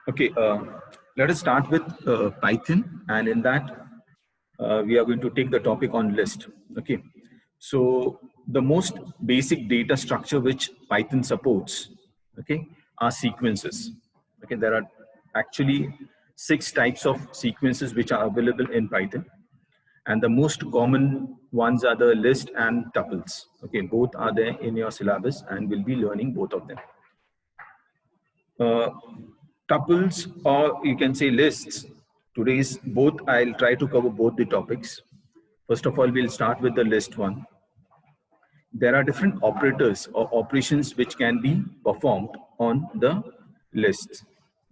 Okay, let us start with Python, and in that we are going to take the topic on list. Okay, so the most basic data structure which Python supports, okay, are sequences. Okay, there are actually 6 types of sequences which are available in Python, and the most common ones are the list and tuples. Okay, both are there in your syllabus, and we'll be learning both of them. Uh, Tuples, or you can say lists. Today's both, I'll try to cover both the topics. First of all, we'll start with the list one. There are different operators or operations which can be performed on the list.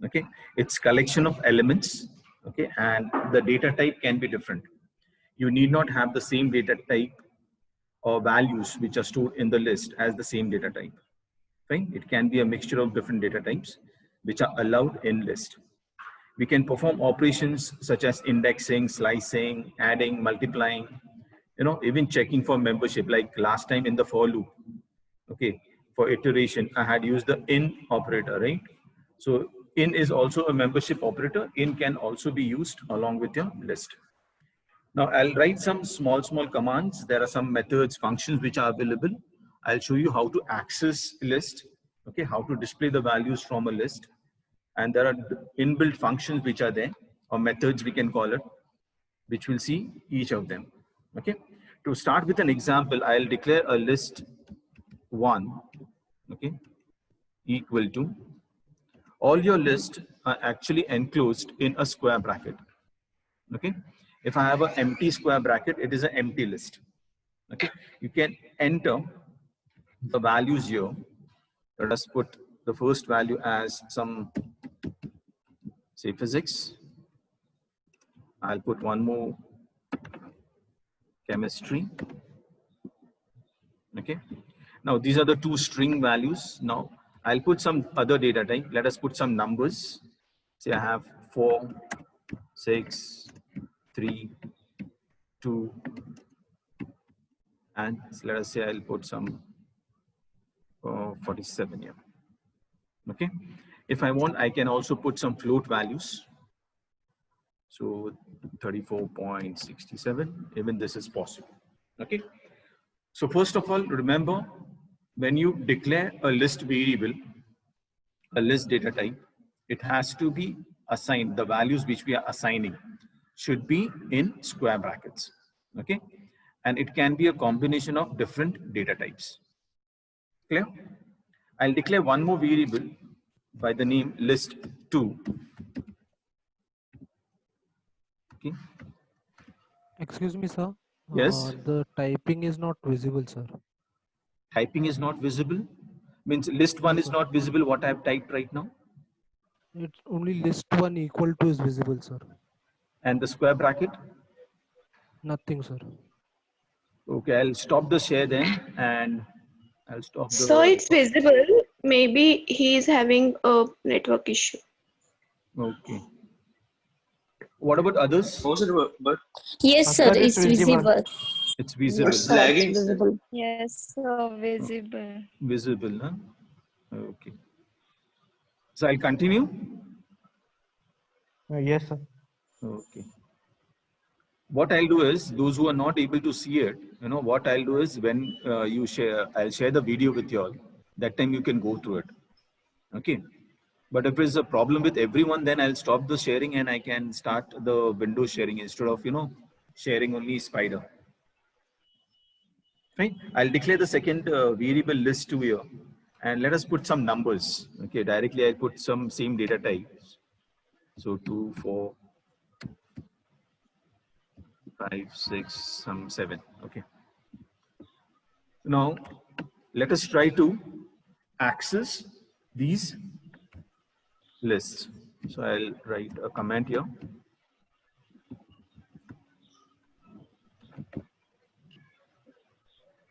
Okay, it's collection of elements. Okay, and the data type can be different. You need not have the same data type or values which are stored in the list as the same data type. Right? It can be a mixture of different data types which are allowed in list. We can perform operations such as indexing, slicing, adding, multiplying, even checking for membership, like last time in the for loop. Okay, for iteration, I had used the in operator, right? So in is also a membership operator. In can also be used along with your list. Now I'll write some small commands. There are some methods, functions which are available. I'll show you how to access list, okay, how to display the values from a list. And there are inbuilt functions which are there, or methods we can call it, which we'll see each of them. Okay. To start with an example, I'll declare a list 1, okay, equal to, all your lists are actually enclosed in a square bracket. Okay. If I have an empty square bracket, it is an empty list. Okay. You can enter the values here. Let us put the first value as some, say, physics. I'll put one more, chemistry. Okay. Now these are the 2 string values. Now I'll put some other data type. Let us put some numbers. Say I have 4, 6, 3, 2, and let us say I'll put some 47 here. Okay. If I want, I can also put some float values. So 34.67, even this is possible. Okay. So first of all, remember, when you declare a list variable, a list data type, it has to be assigned. The values which we are assigning should be in square brackets. Okay. And it can be a combination of different data types. Clear? I'll declare one more variable by the name list2. Okay. Excuse me, sir. Yes. The typing is not visible, sir. Typing is not visible? Means list1 is not visible what I have typed right now? It's only list1 equal to is visible, sir. And the square bracket? Nothing, sir. Okay, I'll stop the share then, and I'll stop the... So it's visible. Maybe he is having a network issue. Okay. What about others? But yes, sir, it's visible. It's visible. it's lagging. Visible. Yes, so visible. Visible, huh? Okay. So I'll continue. Yes, sir. Okay. What I'll do is, those who are not able to see it, what I'll do is, when you share, I'll share the video with you all. That time you can go through it. Okay. But if there's a problem with everyone, then I'll stop the sharing and I can start the window sharing instead of, sharing only Spider. Right? I'll declare the second variable list2 here, and let us put some numbers. Okay, directly I'll put some same data types. So 2, 4, 5, 6, some 7. Okay. Now let us try to access these lists. So I'll write a comment here.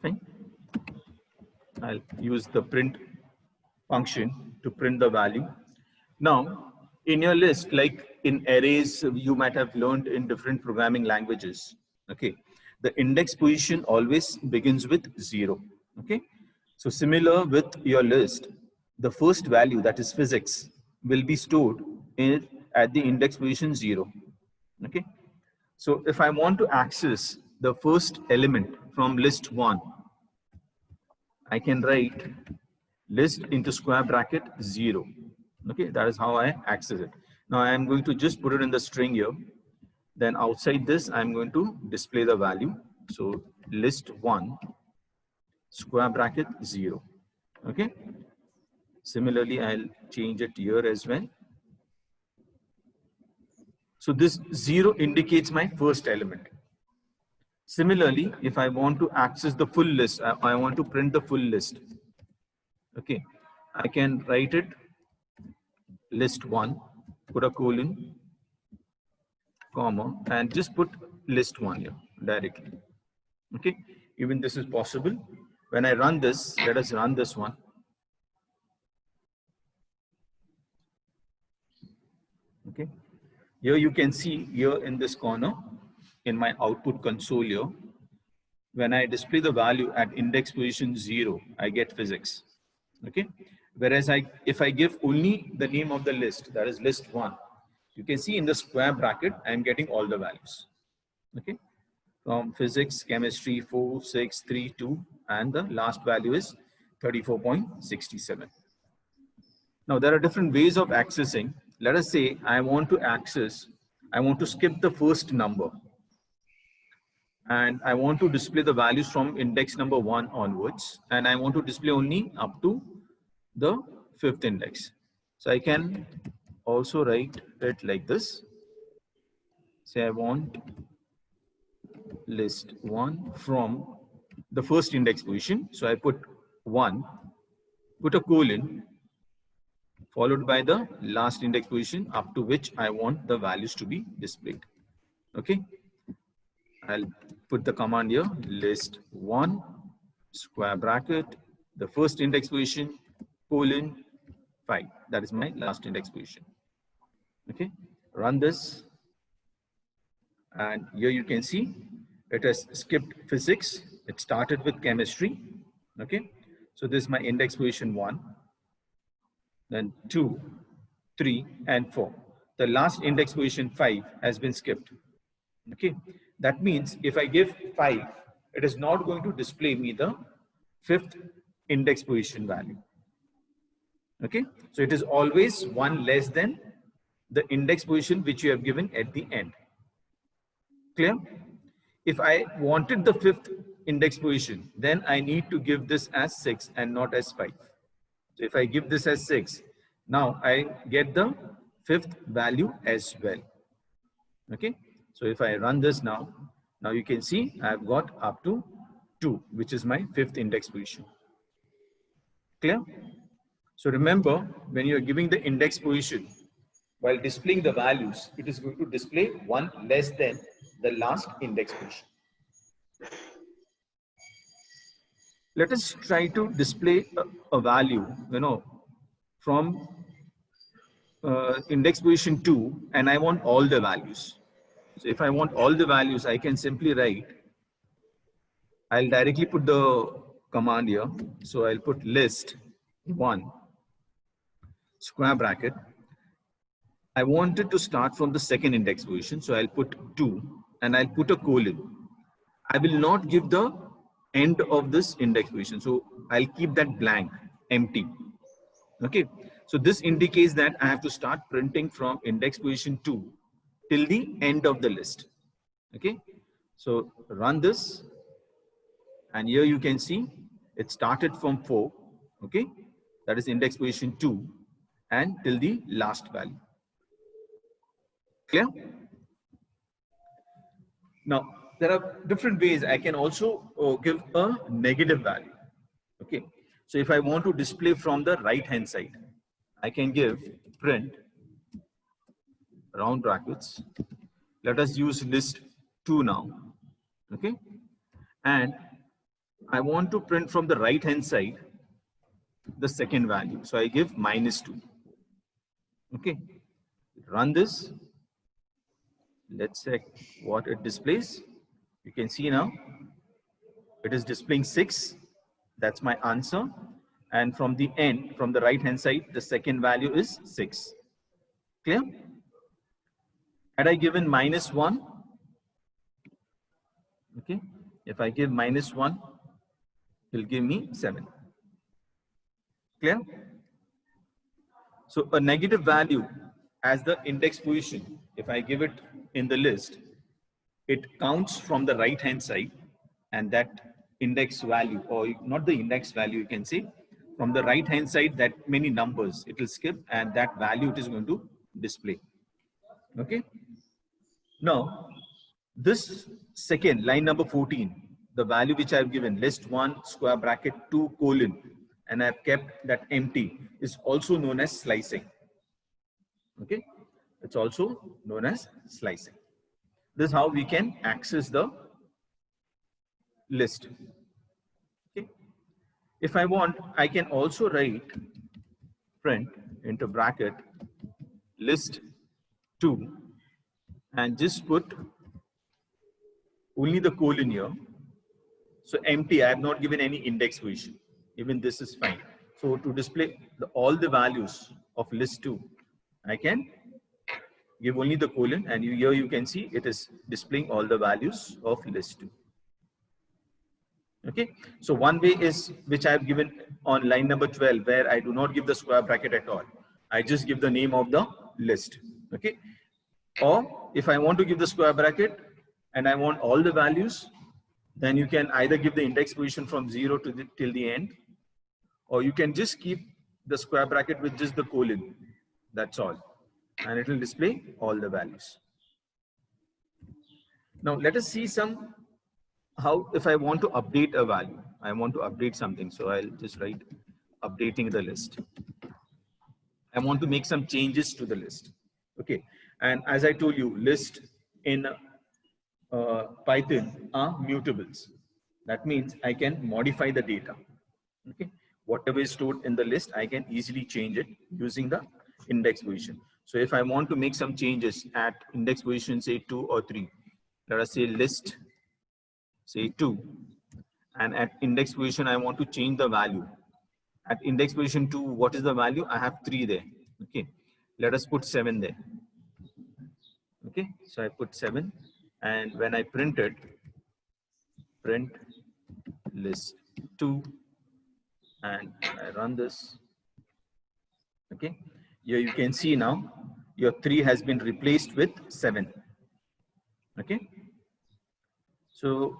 Okay. I'll use the print function to print the value. Now, in your list, like in arrays, you might have learned in different programming languages. Okay. The index position always begins with 0. Okay. So similar with your list, the first value, that is physics, will be stored at the index position 0. Okay. So if I want to access the first element from list 1, I can write list into square bracket 0. Okay, that is how I access it. Now I am going to just put it in the string here. Then outside this, I'm going to display the value. So list 1 square bracket 0. Okay. Similarly, I'll change it here as well. So this 0 indicates my first element. Similarly, if I want to access the full list, I want to print the full list. Okay, I can write it list 1, put a colon, comma, and just put list 1 here directly. Okay, even this is possible. When I run this, let us run this one. Okay, here you can see here in this corner in my output console here, when I display the value at index position 0, I get physics. Okay, whereas if I give only the name of the list, that is list 1, you can see in the square bracket I am getting all the values. Okay, from physics, chemistry 4, 6, 3, 2, and the last value is 34.67. Now there are different ways of accessing. Let us say I want to skip the first number, and I want to display the values from index number 1 onwards, and I want to display only up to the 5th index. So I can also write it like this. Say I want list 1 from the first index position. So I put 1, put a colon, followed by the last index position up to which I want the values to be displayed. Okay, I'll put the command here, list 1 square bracket, the first index position, colon 5. That is my last index position. Okay, run this, and here you can see it has skipped physics. It started with chemistry. Okay, so this is my index position 1, then 2, 3, and 4. The last index position 5 has been skipped. Okay, that means if I give 5, it is not going to display me the 5th index position value. Okay, so it is always 1 less than the index position which you have given at the end. Clear? If I wanted the 5th index position, then I need to give this as 6 and not as 5. So if I give this as 6, now I get the 5th value as well. Okay, so if I run this now you can see I've got up to 2, which is my 5th index position. Clear? So remember, when you're giving the index position, while displaying the values, it is going to display 1 less than the last index position. Let us try to display a value, from index position 2, and I want all the values. So if I want all the values, I can simply write, I'll directly put the command here. So I'll put list 1 square bracket. I wanted to start from the 2nd index position, so I'll put 2 and I'll put a colon. I will not give the end of this index position, so I'll keep that blank, empty. Okay, so this indicates that I have to start printing from index position 2 till the end of the list. Okay, so run this, and here you can see it started from 4. Okay, that is index position 2 and till the last value. Clear? Now there are different ways. I can also give a negative value. Okay, so if I want to display from the right hand side, I can give print round brackets. Let us use list 2 now. Okay, and I want to print from the right hand side the 2nd value, so I give -2. Okay, run this. Let's check what it displays. You can see now it is displaying 6. That's my answer. And from the end, from the right hand side, the 2nd value is 6. Clear? Had I given -1, okay, if I give -1, it will give me 7. Clear? So a negative value as the index position, if I give it in the list, it counts from the right hand side, and that index value, or not the index value, you can say from the right hand side, that many numbers it will skip, and that value it is going to display. Okay. Now this second line number 14, the value which I have given, list 1 square bracket 2 colon, and I have kept that empty, is also known as slicing. Okay, it's also known as slicing. This is how we can access the list. Okay. If I want, I can also write print into bracket list 2 and just put only the colon here. So empty, I have not given any index position. Even this is fine. So to display all the values of list 2, I can give only the colon, and here you can see it is displaying all the values of list 2. Okay, so one way is which I have given on line number 12, where I do not give the square bracket at all. I just give the name of the list. Okay, or if I want to give the square bracket and I want all the values, then you can either give the index position from 0 to till the end, or you can just keep the square bracket with just the colon. That's all, and it will display all the values. Now let us see some how, if I want to update a value, I want to update something. So I'll just write updating the list. I want to make some changes to the list. Okay, and as I told you, list in Python are mutables. That means I can modify the data. Okay, whatever is stored in the list, I can easily change it using the index position. So if I want to make some changes at index position, say 2 or 3, let us say list, say 2, and at index position I want to change the value. At index position 2, what is the value? I have 3 there. Okay, let us put 7 there. Okay, so I put 7, and when I print it, print list 2, and I run this. Okay, here you can see now your 3 has been replaced with 7. Okay, so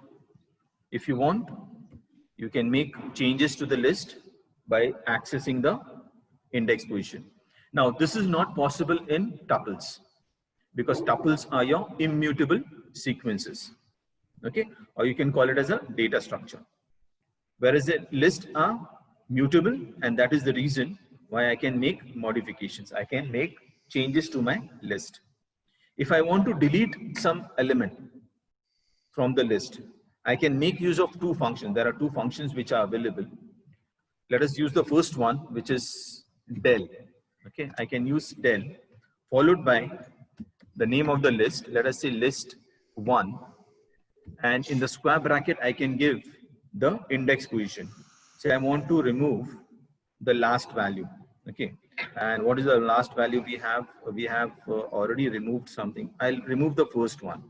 if you want, you can make changes to the list by accessing the index position. Now this is not possible in tuples, because tuples are your immutable sequences. Okay, or you can call it as a data structure, whereas the lists are mutable, and that is the reason why I can make modifications. I can make changes to my list. If I want to delete some element from the list, I can make use of 2 functions. There are 2 functions which are available. Let us use the first one, which is del. Okay, I can use del followed by the name of the list. Let us say list 1, and in the square bracket I can give the index position. Say I want to remove the last value. Okay, and what is the last value we have? We have already removed something. I'll remove the first one,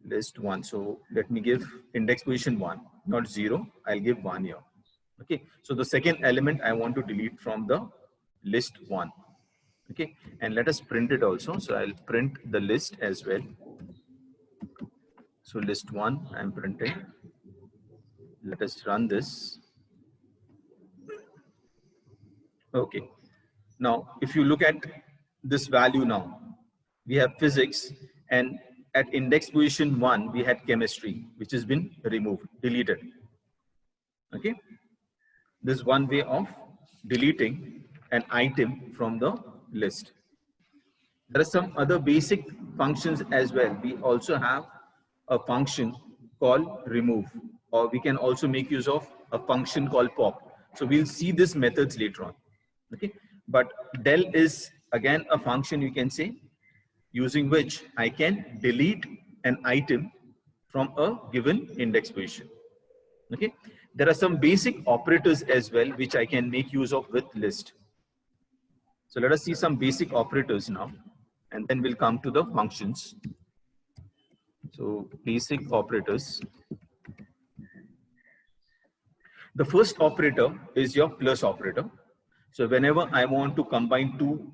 list 1. So let me give index position 1, not 0. I'll give 1 here. Okay, so the second element I want to delete from the list 1. Okay, and let us print it also. So I'll print the list as well. So list 1 I'm printing. Let us run this. Okay, now if you look at this value, now we have physics, and at index position 1 we had chemistry, which has been removed, deleted. Okay, this is one way of deleting an item from the list. There are some other basic functions as well. We also have a function called remove, or we can also make use of a function called pop. So we'll see these methods later on. Okay, but del is again a function, you can say, using which I can delete an item from a given index position. Okay, there are some basic operators as well which I can make use of with list. So let us see some basic operators now, and then we'll come to the functions. So basic operators. The first operator is your plus operator. So whenever I want to combine two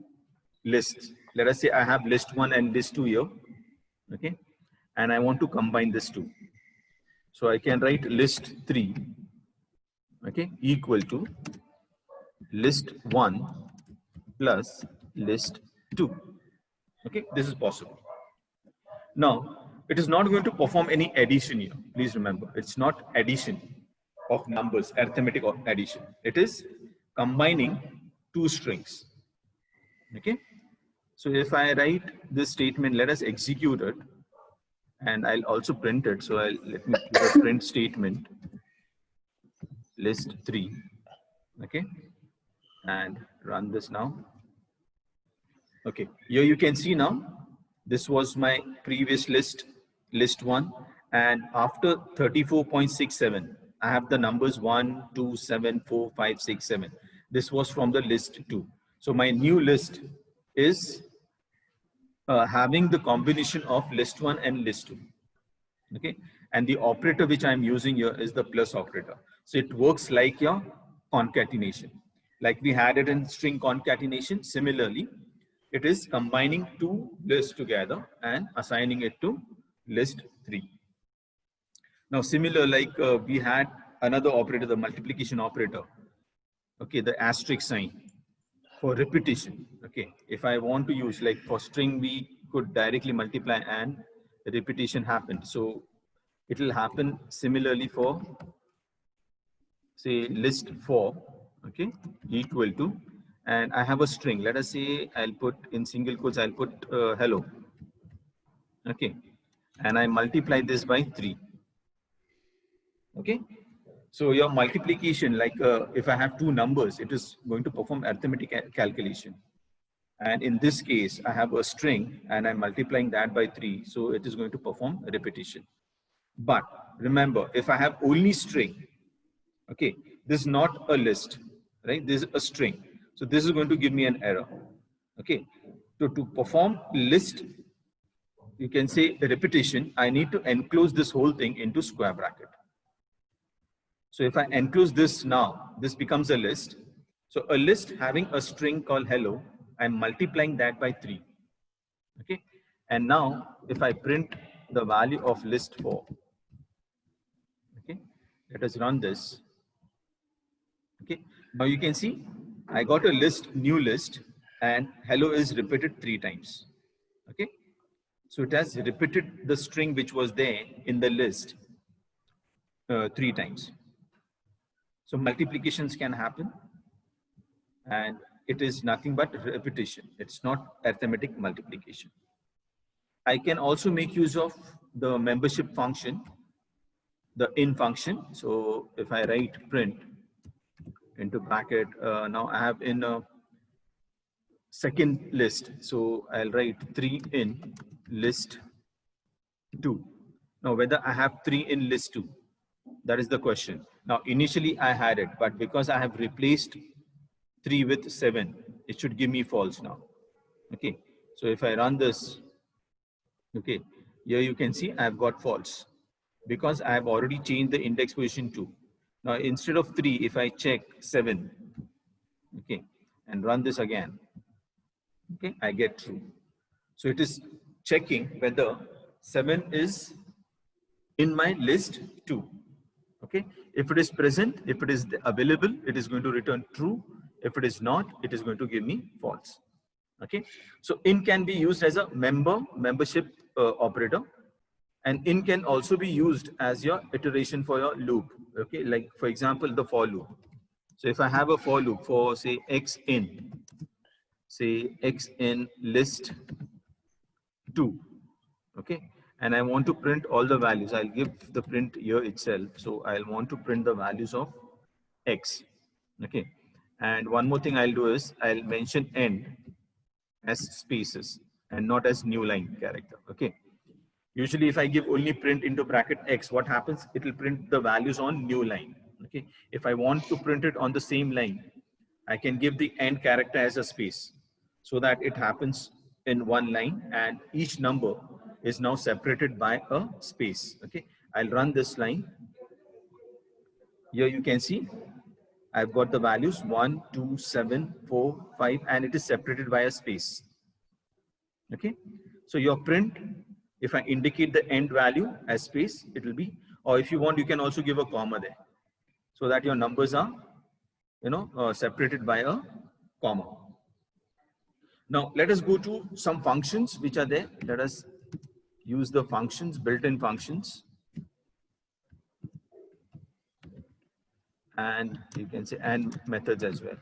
lists, let us say I have list 1 and list 2 here, okay, and I want to combine this two. So I can write list 3, okay, equal to list 1 plus list 2. Okay, this is possible. Now, it is not going to perform any addition here. Please remember, it's not addition of numbers, arithmetic or addition. It is combining two strings. Okay, so if I write this statement, let us execute it, and I'll also print it. So let me give a print statement, list 3, okay, and run this now. Okay, here you can see now, this was my previous list, list 1, and after 34.67, I have the numbers 1, 2, 7, 4, 5, 6, 7. This was from the list 2. So my new list is having the combination of list 1 and list 2. Okay, and the operator which I'm using here is the plus operator. So it works like your concatenation. Like we had it in string concatenation, similarly, it is combining two lists together and assigning it to list 3. Now, similar, like we had another operator, the multiplication operator. Okay, the asterisk sign for repetition. Okay, if I want to use, like for string, we could directly multiply and repetition happened. So it will happen similarly for, say, list 4. Okay, equal to, and I have a string. Let us say I'll put in single quotes, I'll put hello. Okay, and I multiply this by 3. Okay, so your multiplication, like if I have two numbers, it is going to perform arithmetic calculation. And in this case, I have a string and I'm multiplying that by 3. So it is going to perform repetition. But remember, if I have only string, okay, this is not a list, right? This is a string. So this is going to give me an error. Okay, so to perform list, you can say repetition, I need to enclose this whole thing into square bracket. So if I enclose this now, this becomes a list. So a list having a string called hello, I'm multiplying that by 3. Okay, and now if I print the value of list 4, okay, let us run this. Okay, now you can see I got a list, new list, and hello is repeated 3 times. Okay, so it has repeated the string which was there in the list 3 times. So multiplications can happen, and it is nothing but repetition. It's not arithmetic multiplication. I can also make use of the membership function, the in function. So if I write print into bracket, now I have in a second list. So I'll write 3 in list 2. Now whether I have 3 in list 2, that is the question. Now initially I had it, but because I have replaced 3 with 7, it should give me false now. Okay, so if I run this, okay, here you can see I've got false because I have already changed the index position 2. Now instead of 3, if I check 7, okay, and run this again, okay, I get true. So it is checking whether 7 is in my list 2. Okay, if it is present, if it is available, it is going to return true. If it is not, it is going to give me false. Okay, so in can be used as a membership operator, and in can also be used as your iteration for your loop. Okay, like for example, the for loop. So if I have a for loop for say x in list 2, okay, and I want to print all the values, I'll give the print here itself. So I'll want to print the values of x. Okay, and one more thing I'll do is I'll mention end as spaces and not as new line character. Okay, usually if I give only print into bracket x, what happens? It will print the values on new line. Okay, if I want to print it on the same line, I can give the end character as a space. so that it happens in one line and each number is now separated by a space. Okay, I'll run this line. Here you can see I've got the values 1, 2, 7, 4, 5, and it is separated by a space. Okay, so your print, if I indicate the end value as space, it will be, or if you want, you can also give a comma there so that your numbers are, separated by a comma. Now, let us go to some functions which are there. Let us use the functions, built-in functions. And you can say, and methods as well.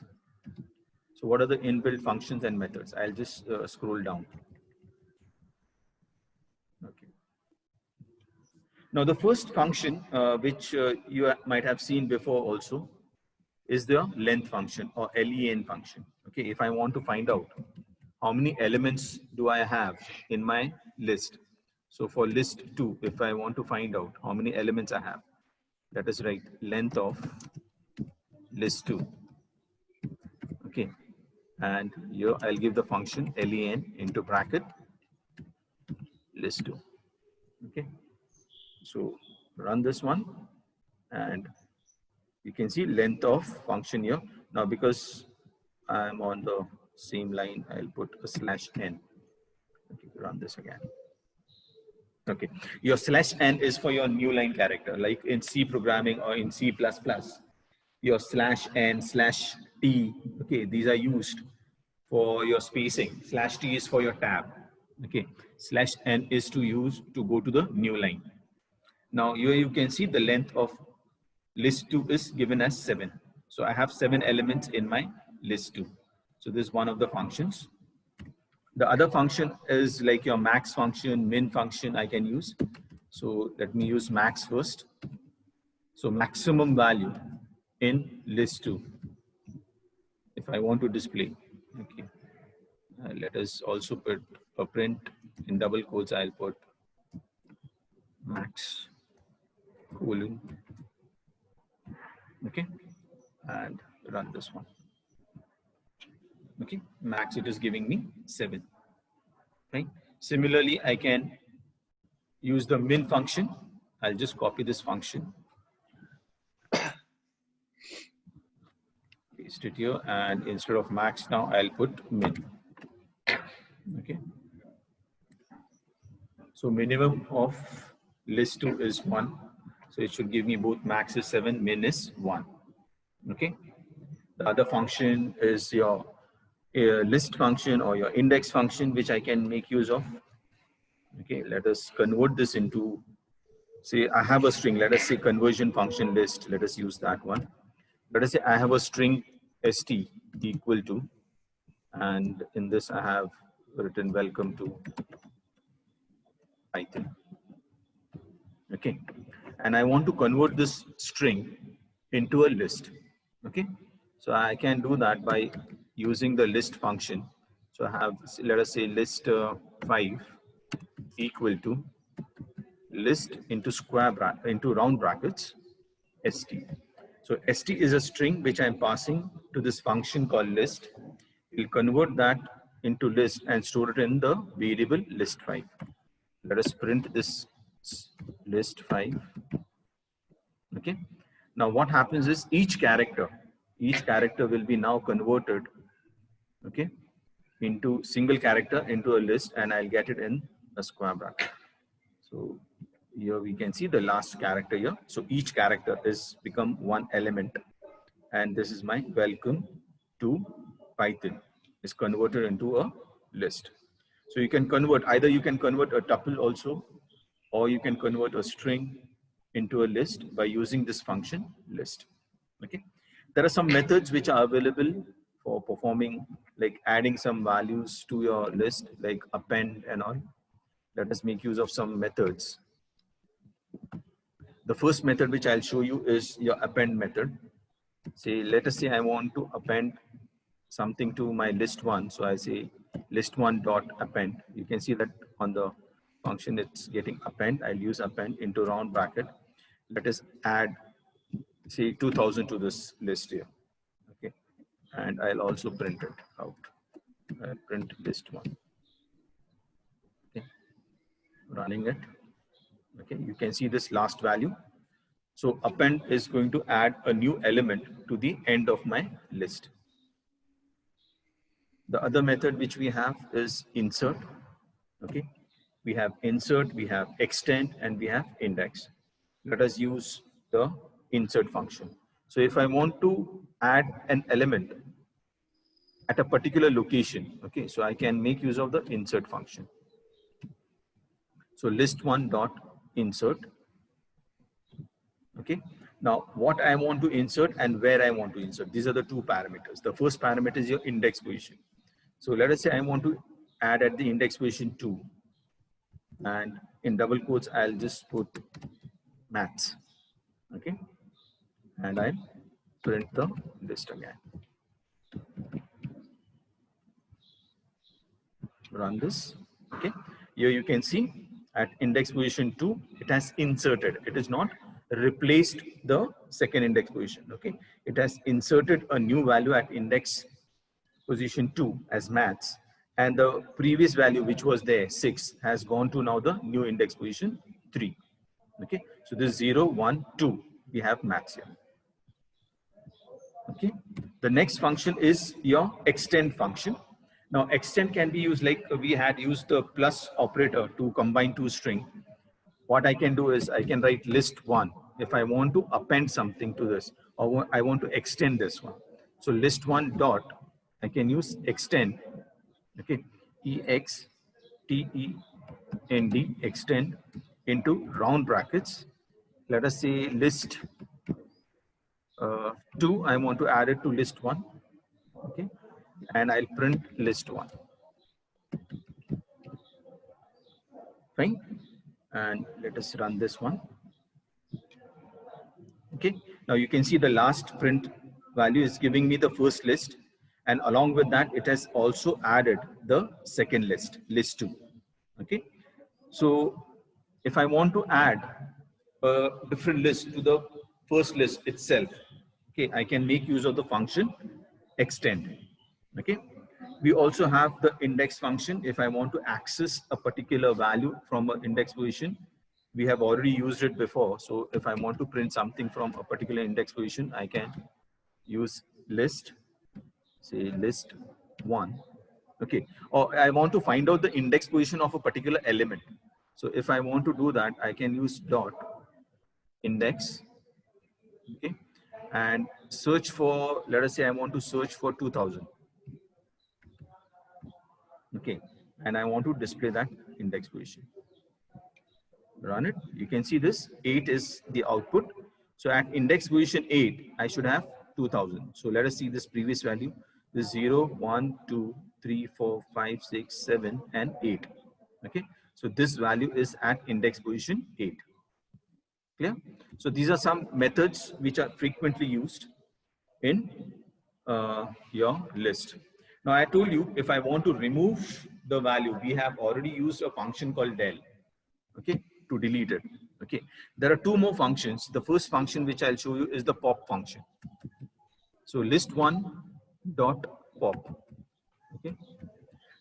So what are the inbuilt functions and methods? I'll just scroll down. Okay. Now, the first function, which you might have seen before also, is the length function or len function. Okay, if I want to find out how many elements do I have in my list. So for list 2, if I want to find out how many elements I have, that is right, length of list 2. Okay, and here I'll give the function len into bracket list 2. Okay, so run this one and you can see length of function here. Now because I'm on the same line, I'll put a /n. Okay, run this again. Okay, your /n is for your new line character, like in C programming or in C++. Your /n/t, okay, these are used for your spacing. /t is for your tab. Okay, /n is to use to go to the new line. Now here you can see the length of list 2 is given as 7. So I have 7 elements in my list 2. So this is one of the functions. The other function is like your max function, min function I can use. So let me use max first. So maximum value in list 2, if I want to display. Okay, let us also put a print in double quotes. I'll put max colon. Okay, and run this one. Okay, max, it is giving me 7. Right. Similarly, I can use the min function. I'll just copy this function, paste it here, and instead of max now I'll put min. Okay, so minimum of list 2 is 1, so it should give me both max is 7, min is 1. Okay, the other function is your list function or your index function, which I can make use of. Okay, let us convert this into, say I have a string, let us say conversion function list, let us use that one. Let us say I have a string st equal to, and in this I have written welcome to Python. Okay, and I want to convert this string into a list. Okay, so I can do that by using the list function. So I have, let us say list 5 equal to list into round brackets st. So st is a string which I am passing to this function called list. We'll convert that into list and store it in the variable list 5. Let us print this list 5. Okay. Now what happens is each character will be now converted, okay, into single character into a list, and I'll get it in a square bracket. So here we can see the last character here. So each character is become one element, and this is my welcome to Python is converted into a list. So you can convert, either you can convert a tuple also, or you can convert a string into a list by using this function list. Okay, there are some methods which are available for performing, like adding some values to your list, like append and all. Let us make use of some methods. The first method which I'll show you is your append method. Say, let us say I want to append something to my list 1. So I say list1 dot append. You can see that on the function it's getting append. I'll use append into round bracket. Let us add, say, 2000 to this list here. Okay, and I'll also print it out. I'll print list 1. Okay, running it. Okay, you can see this last value. So append is going to add a new element to the end of my list. The other method which we have is insert. Okay, we have insert, we have extend, and we have index. Let us use the insert function. So if I want to add an element at a particular location, okay, so I can make use of the insert function. So list1 dot insert. Okay, now what I want to insert and where I want to insert, these are the two parameters. The first parameter is your index position. So let us say I want to add at the index position 2, and in double quotes I'll just put maths. Okay, and I print the list again. Run this. Okay, here you can see at index position 2 it has inserted. It is not replaced the second index position. Okay, it has inserted a new value at index position 2 as maths, and the previous value which was there 6 has gone to now the new index position 3. Okay, so this 0 1 2 we have maths here. Okay, the next function is your extend function. Now extend can be used like we had used the plus operator to combine two string. What I can do is I can write list 1 if I want to append something to this, or I want to extend this one. So list 1 dot, I can use extend. Okay, extend, extend into round brackets. Let us say list 2, I want to add it to list 1. Okay, and I'll print list 1. Fine, and let us run this one. Okay, now you can see the last print value is giving me the first list, and along with that it has also added the second list, list 2. Okay, so if I want to add a different list to the first list itself, okay, I can make use of the function extend. Okay, we also have the index function. If I want to access a particular value from an index position, we have already used it before. So if I want to print something from a particular index position, I can use list, say list 1. Okay, or I want to find out the index position of a particular element. So if I want to do that, I can use dot index. Okay, and search for, let us say I want to search for 2000. Okay, and I want to display that index position. Run it. You can see this 8 is the output. So at index position 8, I should have 2000. So let us see this previous value. This 0, 1, 2, 3, 4, 5, 6, 7, and 8. Okay, so this value is at index position 8. Clear? So these are some methods which are frequently used in your list. Now I told you if I want to remove the value, we have already used a function called del. Okay, to delete it. Okay, there are two more functions. The first function which I'll show you is the pop function. So list1 dot pop. Okay,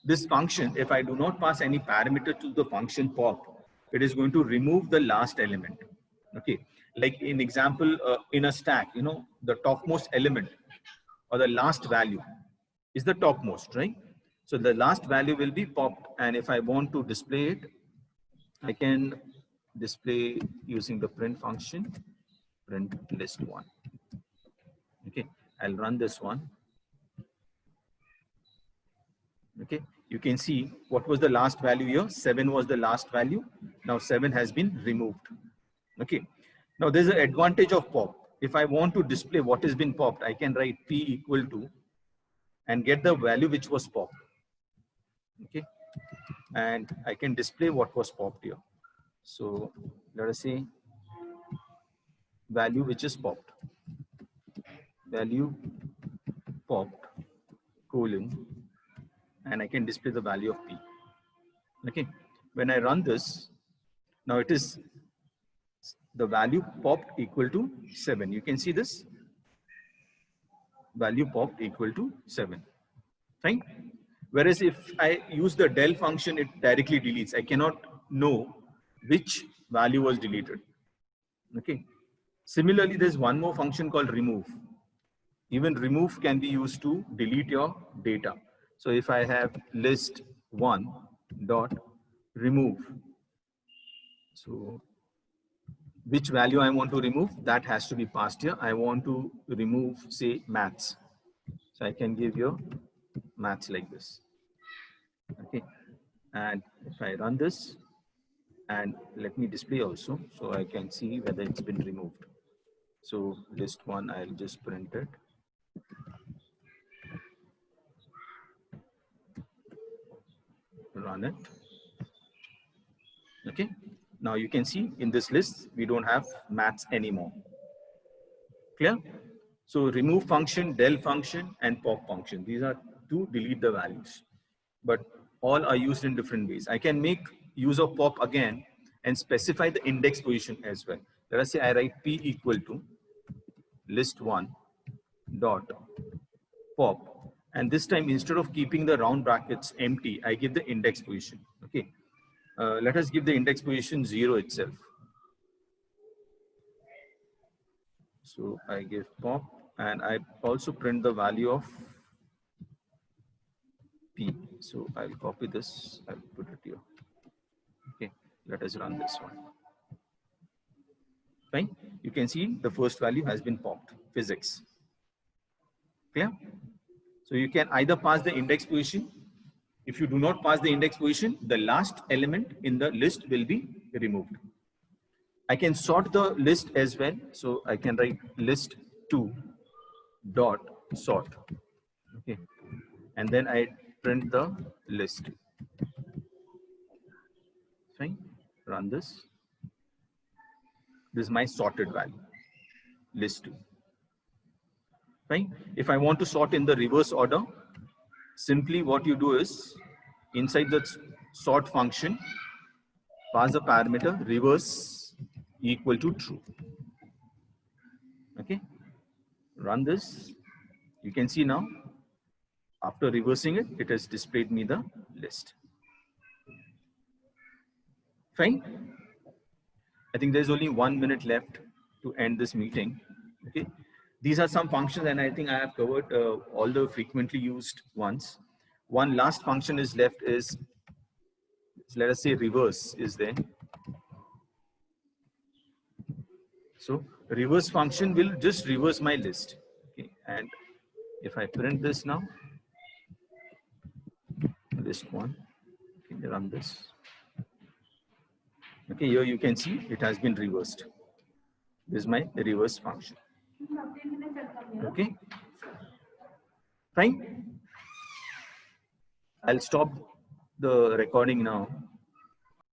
this function, if I do not pass any parameter to the function pop, it is going to remove the last element. Okay, like in example, in a stack, you know, the topmost element or the last value is the topmost, right? So the last value will be popped, and if I want to display it, I can display using the print function, print list 1. Okay, I'll run this one. Okay, you can see what was the last value here. 7 was the last value. Now 7 has been removed. Okay, now there's an advantage of pop. If I want to display what has been popped, I can write p equal to and get the value which was popped. Okay, and I can display what was popped here. So let us say value which is popped, value popped colon, and I can display the value of p. Okay, when I run this, now it is the value popped equal to 7. You can see this value popped equal to 7. Fine. Whereas if I use the del function, it directly deletes. I cannot know which value was deleted. Okay. Similarly, there's one more function called remove. Even remove can be used to delete your data. So if I have list one dot remove, so which value I want to remove, that has to be passed here. I want to remove, say, maths. So I can give you maths like this. Okay. And if I run this, and let me display also, so I can see whether it's been removed. So list one, I'll just print it. Run it. Okay. Now you can see in this list, we don't have maths anymore. Clear? So remove function, del function, and pop function. These are to delete the values, but all are used in different ways. I can make use of pop again and specify the index position as well. Let us say I write p equal to list one dot pop, and this time instead of keeping the round brackets empty, I give the index position. Okay. Let us give the index position 0 itself. So I give pop, and I also print the value of p. So I'll copy this, I'll put it here. Okay, let us run this one. Fine. You can see the first value has been popped, physics. Clear? So you can either pass the index position. If you do not pass the index position, the last element in the list will be removed. I can sort the list as well. So I can write list 2 dot sort. Okay. And then I print the list. Fine. Run this. This is my sorted value, list 2. Fine. If I want to sort in the reverse order, simply what you do is inside the sort function, pass the parameter reverse equal to true. Okay. Run this. You can see now, after reversing it, it has displayed me the list. Fine. I think there's only 1 minute left to end this meeting. Okay. These are some functions, and I think I have covered all the frequently used ones. One last function is left is, let us say, reverse is there. So reverse function will just reverse my list. Okay. And if I print this now, list one, okay, run this. Okay, here you can see it has been reversed. This is my reverse function. Okay, fine. I'll stop the recording now.